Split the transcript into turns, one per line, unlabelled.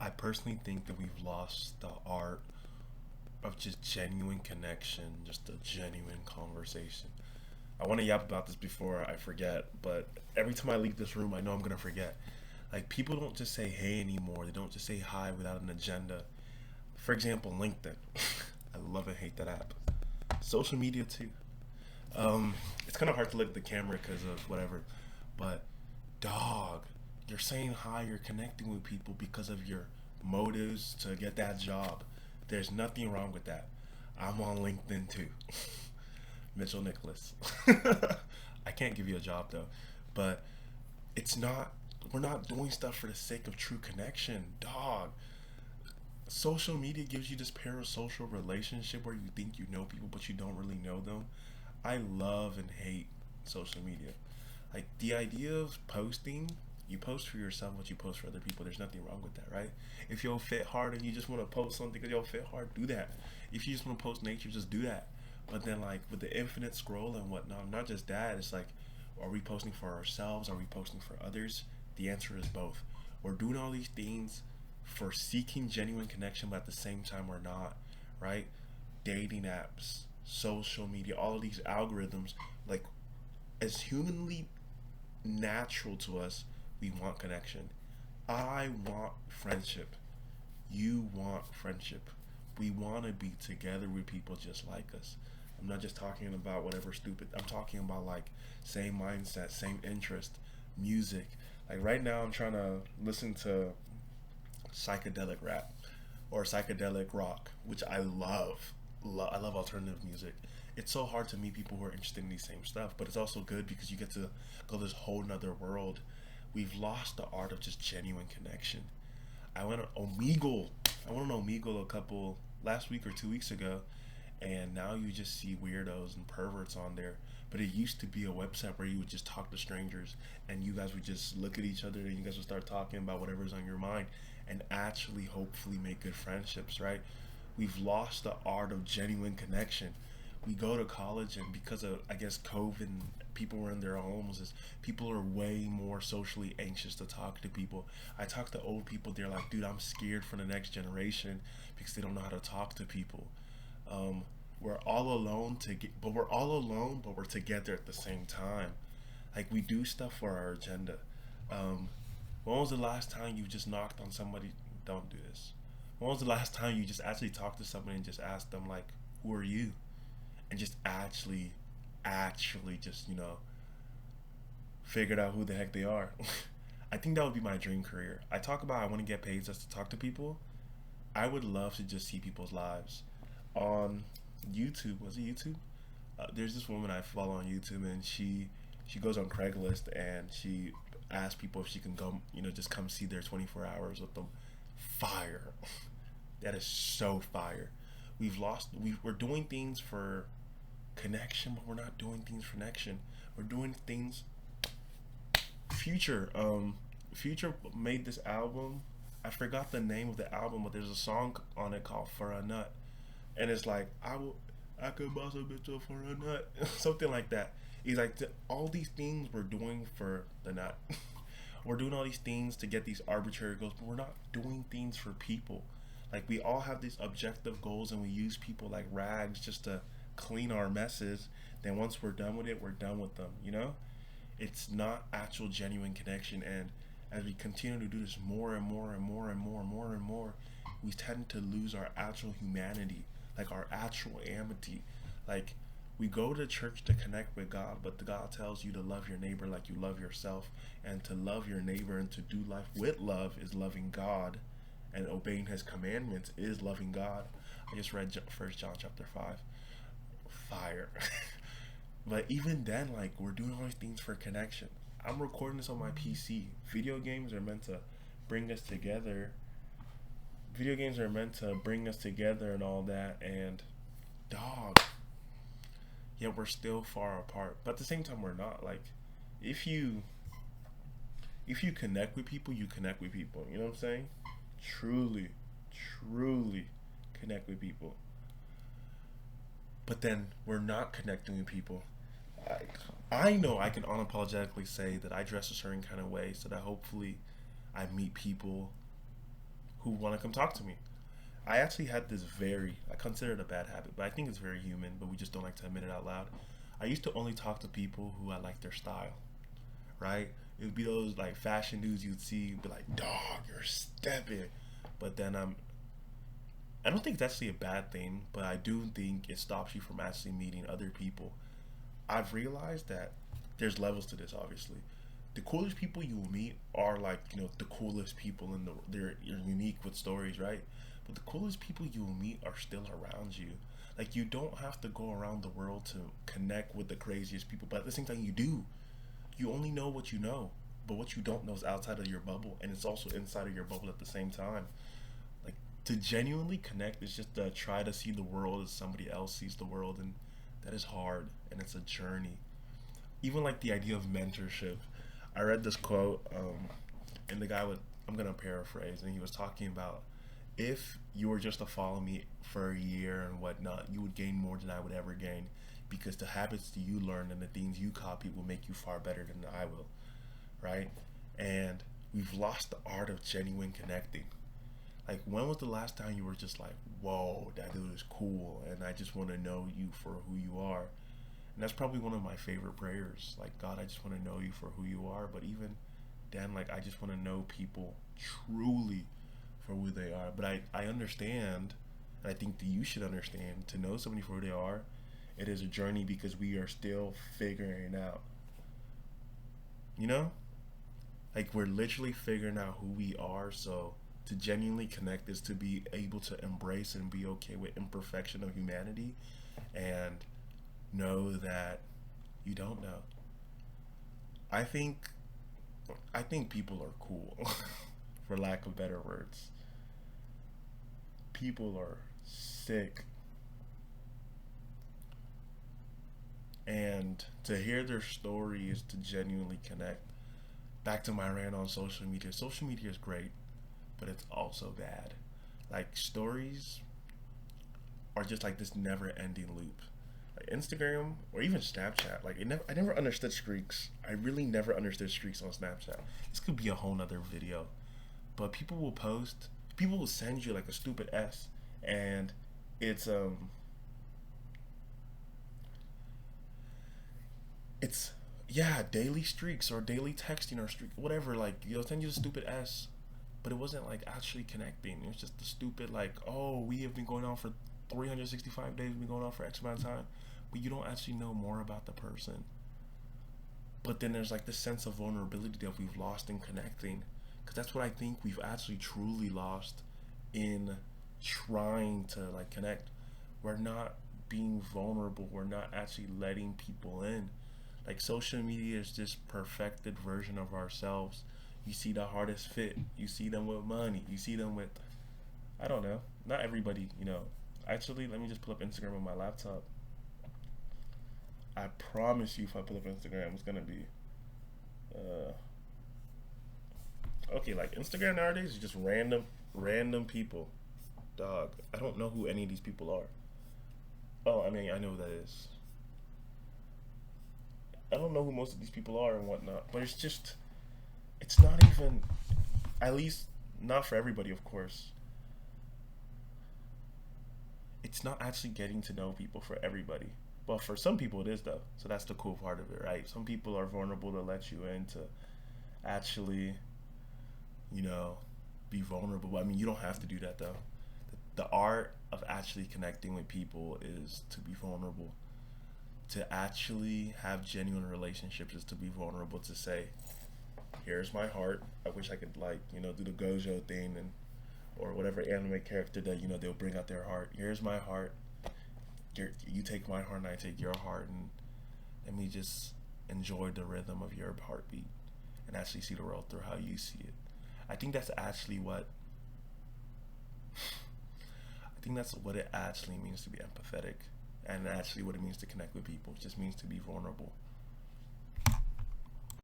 I personally think that we've lost the art of just genuine connection, just a genuine conversation. I want to yap about this before I forget, but every time I leave this room, I know I'm gonna forget. Like people don't just say hey anymore. They don't just say hi without an agenda. For example, LinkedIn. I love and hate that app. Social media too. It's kind of hard to look at the camera because of whatever, but dog, you're saying hi, you're connecting with people because of your motives to get that job. There's nothing wrong with that. I'm on LinkedIn too. Mitchell Nicholas. I can't give you a job though, but it's not. We're not doing stuff for the sake of true connection, dog. Social media gives you this parasocial relationship where you think you know people but you don't really know them. I love and hate social media. Like the idea of posting, you post for yourself what you post for other people. There's nothing wrong with that, right? If you'll fit hard and you just want to post something because you'll fit hard, do that. If you just want to post nature, just do that. But then like with the infinite scroll and whatnot, not just that, it's like, are we posting for ourselves? Are we posting for others? The answer is both. We're doing all these things for seeking genuine connection, but at the same time we're not, right? Dating apps, social media, all of these algorithms, like as humanly natural to us, we want connection. I want friendship. You want friendship. We want to be together with people just like us. I'm not just talking about whatever stupid. I'm talking about like same mindset, same interest, music. Like right now, I'm trying to listen to psychedelic rap or psychedelic rock, which I love. I love alternative music. It's so hard to meet people who are interested in these same stuff, but it's also good because you get to go this whole nother world. We've lost the art of just genuine connection. I went on Omegle. I went on Omegle a couple last week or 2 weeks ago, and now you just see weirdos and perverts on there. But it used to be a website where you would just talk to strangers, and you guys would just look at each other, and you guys would start talking about whatever's on your mind, and actually, hopefully, make good friendships. Right? We've lost the art of genuine connection. We go to college, and because of I guess COVID, and people were in their homes, is people are way more socially anxious to talk to people. I talk to old people, they're like, dude, I'm scared for the next generation because they don't know how to talk to people. um, we're all alone to get, but we're all alone, but we're together at the same time. Like we do stuff for our agenda. um, when was the last time you just knocked on somebody? Don't do this. When was the last time you just actually talked to somebody and just asked them like, who are you? And just actually just figured out who the heck they are. I think that would be my dream career. I talk about I want to get paid just to talk to people. I would love to just see people's lives. On YouTube, was it YouTube? There's this woman I follow on YouTube, and she goes on Craigslist and she asks people if she can go, just come see their 24 hours with them. Fire. That is so fire. We're doing things for connection, but we're not doing things for connection. We're doing things. Future made this album. I forgot the name of the album, but there's a song on it called "For a Nut," and it's like I could boss a bitch up for a nut, something like that. He's like, all these things we're doing for the nut. We're doing all these things to get these arbitrary goals, but we're not doing things for people. Like we all have these objective goals, and we use people like rags just to clean our messes. Then once we're done with it, we're done with them. It's not actual genuine connection, and as we continue to do this more and more and more and more and more and more, we tend to lose our actual humanity, like our actual amity. Like we go to church to connect with God, but the God tells you to love your neighbor like you love yourself, and to love your neighbor and to do life with love is loving God, and obeying His commandments is loving God. I just read First John chapter 5. Fire. But even then, like we're doing all these things for connection. I'm recording this on my PC. Video games are meant to bring us together. Video games are meant to bring us together and all that. And dog, yet we're still far apart. But at the same time, we're not. Like, if you connect with people, you connect with people. You know what I'm saying? Truly, truly connect with people. But then we're not connecting with people. I know I can unapologetically say that I dress a certain kind of way so that hopefully I meet people who want to come talk to me. I actually had this I consider it a bad habit, but I think it's very human, but we just don't like to admit it out loud. I used to only talk to people who I like their style, right? It would be those like fashion dudes you'd see, be like, dog, you're stepping. But then I don't think it's actually a bad thing, but I do think it stops you from actually meeting other people. I've realized that there's levels to this, obviously. The coolest people you will meet are like, the coolest people in the they're you're unique with stories, right? But the coolest people you will meet are still around you. Like you don't have to go around the world to connect with the craziest people, but at the same time you do. You only know what you know, but what you don't know is outside of your bubble, and it's also inside of your bubble at the same time. Like to genuinely connect is just to try to see the world as somebody else sees the world, and that is hard, and it's a journey. Even like the idea of mentorship. I read this quote, and the guy would I'm gonna paraphrase, and he was talking about if you were just to follow me for a year and whatnot, you would gain more than I would ever gain because the habits that you learn and the things you copy will make you far better than I will, right? And we've lost the art of genuine connecting. Like, when was the last time you were just like, whoa, that dude is cool, and I just want to know you for who you are? And that's probably one of my favorite prayers. Like, God, I just want to know you for who you are. But even then, like, I just want to know people truly for who they are. But I understand, and I think that you should understand, to know somebody for who they are, it is a journey because we are still figuring it out. You know? Like, we're literally figuring out who we are. So, to genuinely connect is to be able to embrace and be okay with imperfection of humanity and know that you don't know. I think I think people are cool, for lack of better words. People are sick, and to hear their story is to genuinely connect. Back to my rant on social media. Social media is great, but it's also bad. Like stories are just like this never-ending loop. Like Instagram or even Snapchat. I never understood streaks. I really never understood streaks on Snapchat. This could be a whole nother video. But people will send you like a stupid S, and it's it's yeah, daily streaks or daily texting or streak whatever. Like they'll send you the stupid S, but it wasn't like actually connecting. It was just the stupid like, oh, we have been going on for 365 days. We've been going on for X amount of time, but you don't actually know more about the person. But then there's like this sense of vulnerability that we've lost in connecting, because that's what I think we've actually truly lost in trying to like connect. We're not being vulnerable. We're not actually letting people in. Like social media is this perfected version of ourselves. You see the hardest fit. You see them with money. You see them with, I don't know. Not everybody, Actually, let me just pull up Instagram on my laptop. I promise you, if I pull up Instagram, it's gonna be uh, okay. Like Instagram nowadays is just random people. Dog, I don't know who any of these people are. Oh, I mean, I know who that is. I don't know who most of these people are and whatnot, but it's not even, at least not for everybody, of course. It's not actually getting to know people for everybody. Well, for some people it is though. So that's the cool part of it, right? Some people are vulnerable to let you in to actually, you know, be vulnerable. I mean, you don't have to do that though. The art of actually connecting with people is to be vulnerable. To actually have genuine relationships is to be vulnerable, to say, here's my heart. I wish I could like, do the Gojo thing and or whatever anime character that they'll bring out their heart. Here's my heart. You take my heart and I take your heart, and let me just enjoy the rhythm of your heartbeat and actually see the world through how you see it. I think that's actually what I think that's what it actually means to be empathetic, and actually what it means to connect with people. It just means to be vulnerable.